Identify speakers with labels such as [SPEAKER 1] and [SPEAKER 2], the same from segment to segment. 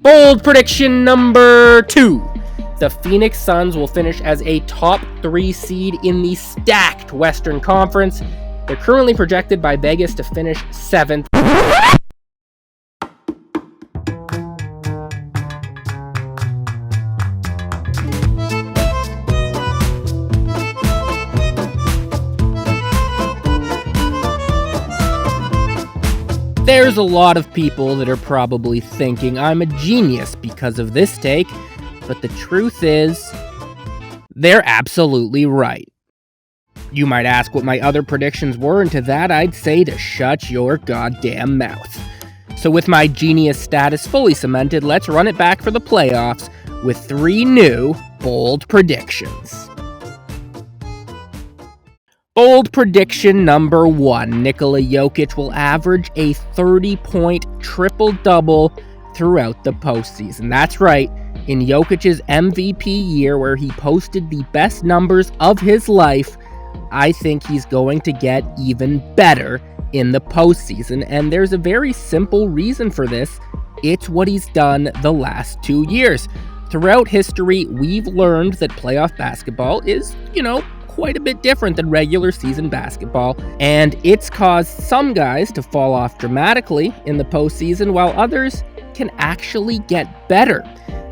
[SPEAKER 1] Bold prediction number 2. The Pheonix Suns will finish as a top 3 seed in the stacked Western Conference. They're currently projected by Vegas to finish 7th. There's a lot of people that are probably thinking I'm a genius because of this take, but the truth is, they're absolutely right. You might ask what my other predictions were, and to that I'd say to shut your goddamn mouth. So with my genius status fully cemented, let's run it back for the playoffs with 3 new bold predictions. Bold prediction number 1, Nikola Jokic will average a 30-point triple-double throughout the postseason. That's right, in Jokic's MVP year where he posted the best numbers of his life, I think he's going to get even better in the postseason, and there's a very simple reason for this. It's what he's done the last 2 years. Throughout history, we've learned that playoff basketball is, quite a bit different than regular season basketball, and it's caused some guys to fall off dramatically in the postseason while others can actually get better.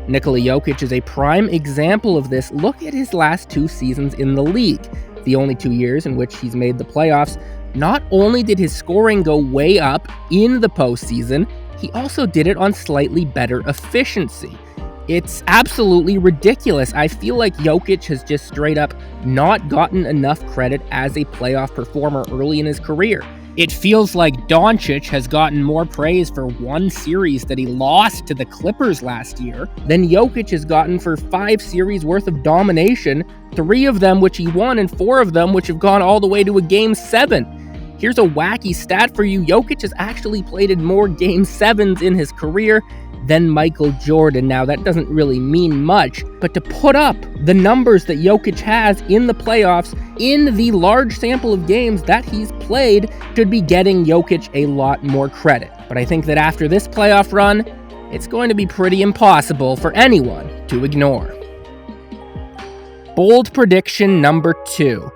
[SPEAKER 1] Nikola Jokic is a prime example of this. Look at his last 2 seasons in the league, the only 2 years in which he's made the playoffs. Not only did his scoring go way up in the postseason, he also did it on slightly better efficiency. It's absolutely ridiculous. I feel like Jokic has just straight up not gotten enough credit as a playoff performer early in his career. It feels like Doncic has gotten more praise for one series that he lost to the Clippers last year than Jokic has gotten for 5 series worth of domination, 3 of them which he won and 4 of them which have gone all the way to a Game 7. Here's a wacky stat for you. Jokic has actually played in more Game 7s in his career than Michael Jordan. Now, that doesn't really mean much, but to put up the numbers that Jokic has in the playoffs in the large sample of games that he's played should be getting Jokic a lot more credit. But I think that after this playoff run, it's going to be pretty impossible for anyone to ignore. Bold prediction number 2.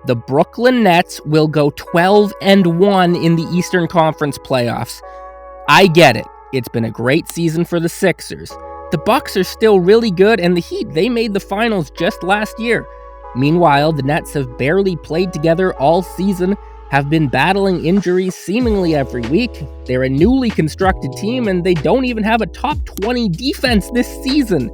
[SPEAKER 1] The Brooklyn Nets will go 12-1 in the Eastern Conference playoffs. I get it. It's been a great season for the Sixers. The Bucks are still really good, and the Heat, they made the finals just last year. Meanwhile, the Nets have barely played together all season, have been battling injuries seemingly every week. They're a newly constructed team, and they don't even have a top 20 defense this season.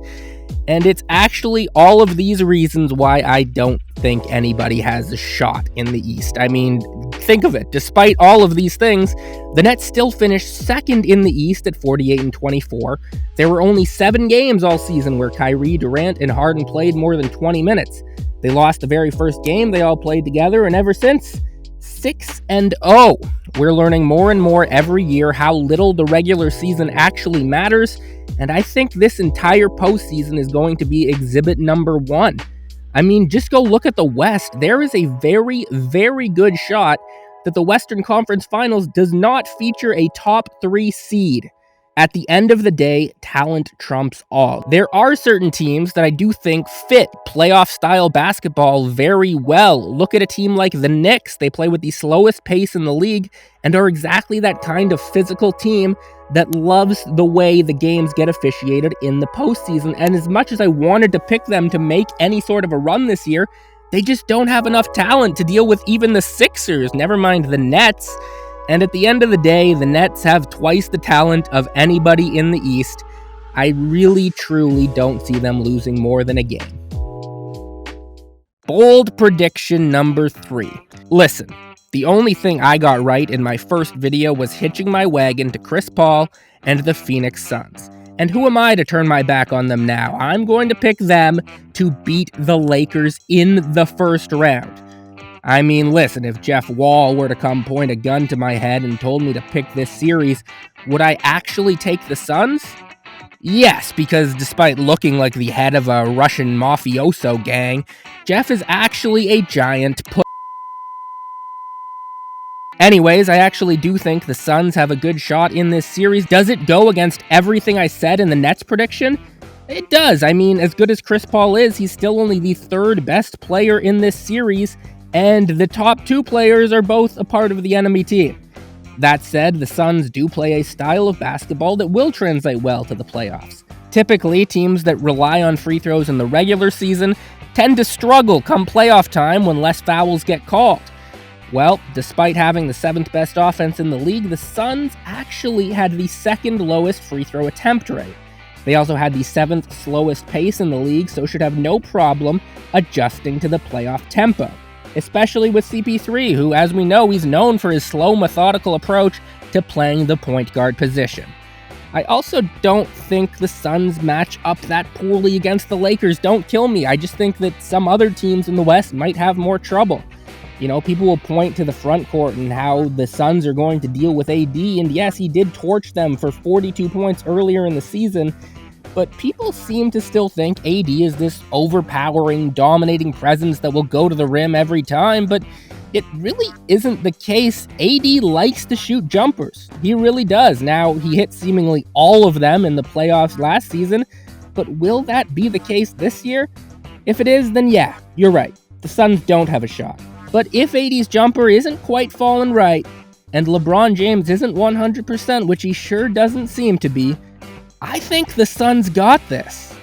[SPEAKER 1] And it's actually all of these reasons why I don't think anybody has a shot in the East. I mean, think of it. Despite all of these things, the Nets still finished 2nd in the East at 48-24. There were only 7 games all season where Kyrie, Durant, and Harden played more than 20 minutes. They lost the very first game they all played together, and ever since, 6-0. We're learning more and more every year how little the regular season actually matters, and I think this entire postseason is going to be exhibit number 1. I mean, just go look at the West. There is a very, very good shot that the Western Conference Finals does not feature a top 3 seed. At the end of the day, talent trumps all. There are certain teams that I do think fit playoff-style basketball very well. Look at a team like the Knicks. They play with the slowest pace in the league and are exactly that kind of physical team that loves the way the games get officiated in the postseason. And as much as I wanted to pick them to make any sort of a run this year, they just don't have enough talent to deal with even the Sixers, never mind the Nets. And at the end of the day, the Nets have twice the talent of anybody in the East. I really, truly don't see them losing more than a game. Bold prediction number 3. Listen, the only thing I got right in my first video was hitching my wagon to Chris Paul and the Pheonix Suns. And who am I to turn my back on them now? I'm going to pick them to beat the Lakers in the first round. I mean, listen, if Jeff Wall were to come point a gun to my head and told me to pick this series, would I actually take the Suns? Yes, because despite looking like the head of a Russian mafioso gang, Jeff is actually a giant Anyways, I actually do think the Suns have a good shot in this series. Does it go against everything I said in the Nets prediction? It does. I mean, as good as Chris Paul is, he's still only the third best player in this series, and the top two players are both a part of the enemy team. That said, the Suns do play a style of basketball that will translate well to the playoffs. Typically, teams that rely on free throws in the regular season tend to struggle come playoff time when less fouls get called. Well, despite having the 7th best offense in the league, the Suns actually had the 2nd lowest free throw attempt rate. They also had the 7th slowest pace in the league, so should have no problem adjusting to the playoff tempo. Especially with CP3, who, as we know, he's known for his slow, methodical approach to playing the point guard position. I also don't think the Suns match up that poorly against the Lakers. Don't kill me. I just think that some other teams in the West might have more trouble. You know, people will point to the front court and how the Suns are going to deal with AD, and yes, he did torch them for 42 points earlier in the season, but people seem to still think AD is this overpowering, dominating presence that will go to the rim every time, but it really isn't the case. AD likes to shoot jumpers. He really does. Now, he hit seemingly all of them in the playoffs last season, but will that be the case this year? If it is, then yeah, you're right. The Suns don't have a shot. But if AD's jumper isn't quite falling right, and LeBron James isn't 100%, which he sure doesn't seem to be, I think the Suns got this.